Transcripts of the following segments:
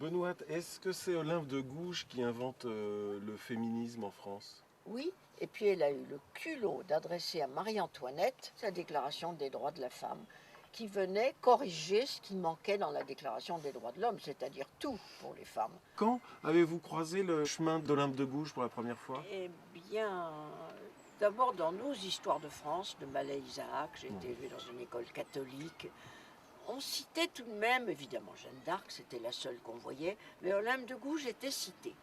Benoît, est-ce que c'est Olympe de Gouges qui invente le féminisme en France? Oui, et puis elle a eu le culot d'adresser à Marie-Antoinette sa déclaration des droits de la femme, qui venait corriger ce qui manquait dans la déclaration des droits de l'homme, c'est-à-dire tout pour les femmes. Quand avez-vous croisé le chemin d'Olympe de Gouges pour la première fois? Eh bien, d'abord dans nos histoires de France, de Malais Isaac, j'ai été élevée dans une école catholique. On citait tout de même, évidemment, Jeanne d'Arc, c'était la seule qu'on voyait, mais Olympe de Gouges était citée.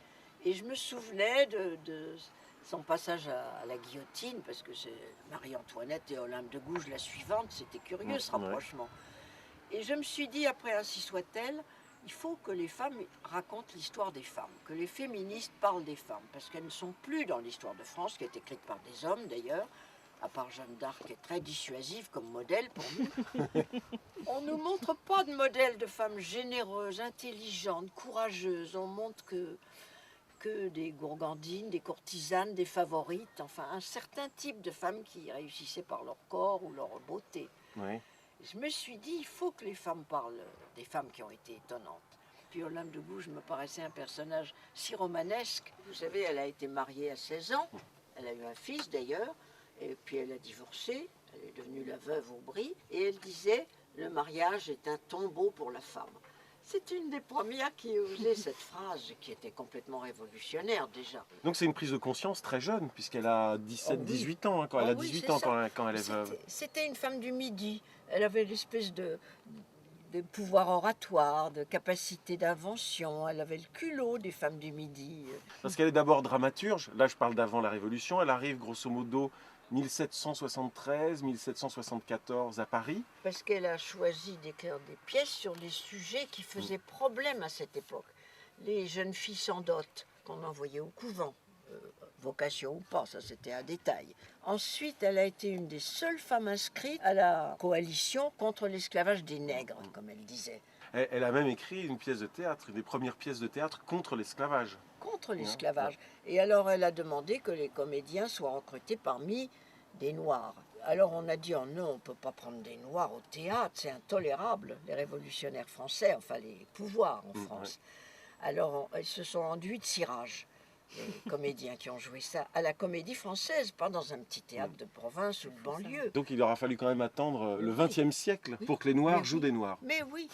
Et je me souvenais de son passage à la guillotine, parce que c'est Marie-Antoinette et Olympe de Gouges la suivante, c'était curieux ce rapprochement. Et je me suis dit, après ainsi soit-elle, il faut que les femmes racontent l'histoire des femmes, que les féministes parlent des femmes, parce qu'elles ne sont plus dans l'histoire de France, qui est écrite par des hommes d'ailleurs, à part Jeanne d'Arc, qui est très dissuasive comme modèle pour nous. On ne nous montre pas de modèle de femmes généreuses, intelligentes, courageuses. On montre que des gourgandines, des courtisanes, des favorites, enfin un certain type de femmes qui réussissaient par leur corps ou leur beauté. Oui. Je me suis dit, il faut que les femmes parlent des femmes qui ont été étonnantes. Puis Olympe de Gouges me paraissait un personnage si romanesque. Vous savez, elle a été mariée à 16 ans, elle a eu un fils d'ailleurs, et puis elle a divorcé, elle est devenue la veuve Aubry, et elle disait, le mariage est un tombeau pour la femme. C'est une des premières qui osait cette phrase, qui était complètement révolutionnaire déjà. Donc c'est une prise de conscience très jeune, puisqu'elle a 17-18 ans, hein, quand Oh elle a oui, 18 c'est ans ça. quand elle est veuve. C'était une femme du Midi. Elle avait l'espèce de pouvoir oratoire, de capacité d'invention. Elle avait le culot des femmes du Midi. Parce qu'elle est d'abord dramaturge, là je parle d'avant la Révolution, elle arrive grosso modo 1773-1774 à Paris. Parce qu'elle a choisi d'écrire des pièces sur des sujets qui faisaient problème à cette époque. Les jeunes filles sans dot qu'on envoyait au couvent, vocation ou pas, ça c'était un détail. Ensuite, elle a été une des seules femmes inscrites à la coalition contre l'esclavage des nègres, comme elle disait. Elle a même écrit une pièce de théâtre, une des premières pièces de théâtre contre l'esclavage. Contre l'esclavage. Et alors elle a demandé que les comédiens soient recrutés parmi des Noirs. Alors on a dit, oh non, on ne peut pas prendre des Noirs au théâtre, c'est intolérable, les révolutionnaires français, enfin les pouvoirs en France. Alors ils se sont enduits de cirage, les comédiens qui ont joué ça, à la Comédie Française, pas dans un petit théâtre de province ou de banlieue. Donc il aura fallu quand même attendre le XXe siècle pour que les Noirs jouent des Noirs. Mais oui,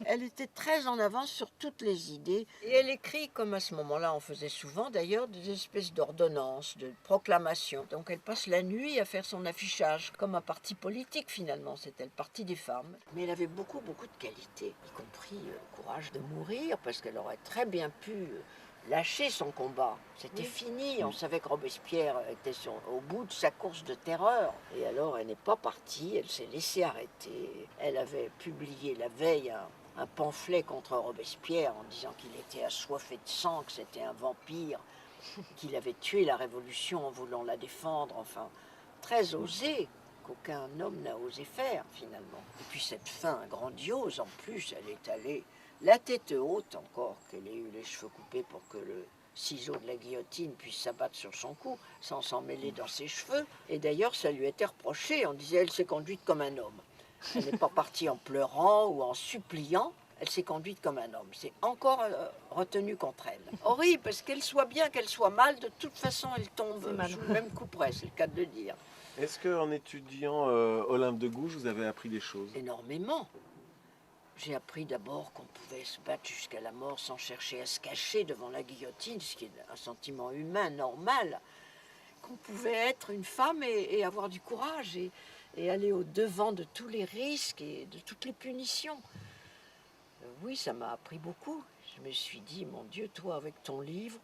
elle était très en avance sur toutes les idées. Et elle écrit, comme à ce moment-là on faisait souvent d'ailleurs, des espèces d'ordonnances, de proclamations. Donc elle passe la nuit à faire son affichage, comme un parti politique finalement, c'était le parti des femmes. Mais elle avait beaucoup de qualités, y compris le courage de mourir, parce qu'elle aurait très bien pu lâcher son combat. C'était fini, on savait que Robespierre était au bout de sa course de terreur. Et alors elle n'est pas partie, elle s'est laissée arrêter. Elle avait publié la veille un pamphlet contre Robespierre en disant qu'il était assoiffé de sang, que c'était un vampire, qu'il avait tué la Révolution en voulant la défendre, enfin très osé, qu'aucun homme n'a osé faire finalement. Et puis cette fin grandiose, en plus, elle est allée la tête haute encore, qu'elle ait eu les cheveux coupés pour que le ciseau de la guillotine puisse s'abattre sur son cou sans s'en mêler dans ses cheveux. Et d'ailleurs, ça lui était reproché. On disait, elle s'est conduite comme un homme. Elle n'est pas partie en pleurant ou en suppliant. Elle s'est conduite comme un homme. C'est encore retenu contre elle. Horrible, parce qu'elle soit bien, qu'elle soit mal, de toute façon, elle tombe sous le même coup près, c'est le cas de le dire. Est-ce qu'en étudiant Olympe de Gouges, vous avez appris des choses? Énormément. J'ai appris d'abord qu'on pouvait se battre jusqu'à la mort sans chercher à se cacher devant la guillotine, ce qui est un sentiment humain normal. Qu'on pouvait être une femme et avoir du courage et aller au-devant de tous les risques et de toutes les punitions. Oui, ça m'a appris beaucoup. Je me suis dit, mon Dieu, toi avec ton livre,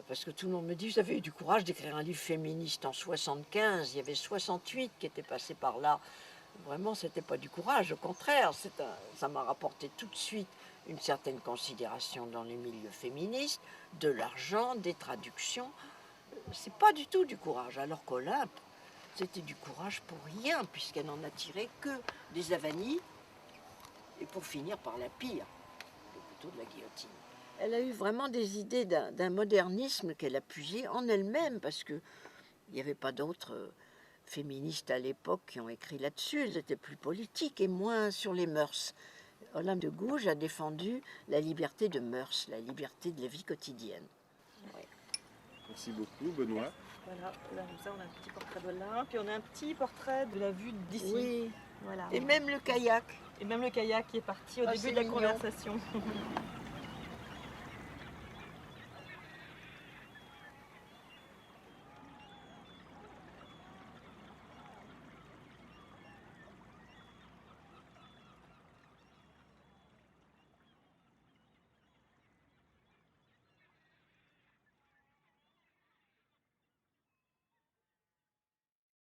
parce que tout le monde me dit, vous avez eu du courage d'écrire un livre féministe en 75, il y avait 68 qui étaient passés par là. Vraiment, c'était pas du courage, au contraire, ça m'a rapporté tout de suite une certaine considération dans les milieux féministes, de l'argent, des traductions. C'est pas du tout du courage, alors qu'Olympe, c'était du courage pour rien, puisqu'elle n'en a tiré que des avanies, et pour finir par la pire, le couteau de la guillotine. Elle a eu vraiment des idées d'un modernisme qu'elle a puisé en elle-même, parce qu'il n'y avait pas d'autres féministes à l'époque qui ont écrit là-dessus. Elles étaient plus politiques et moins sur les mœurs. Olympe de Gouges a défendu la liberté de mœurs, la liberté de la vie quotidienne. Merci beaucoup, Benoît. Voilà, là, comme ça, on a un petit portrait d'Olympe, puis on a un petit portrait de la vue d'ici. Oui, Voilà. et même le kayak. Et même le kayak qui est parti au Ah, début c'est de la mignon. conversation.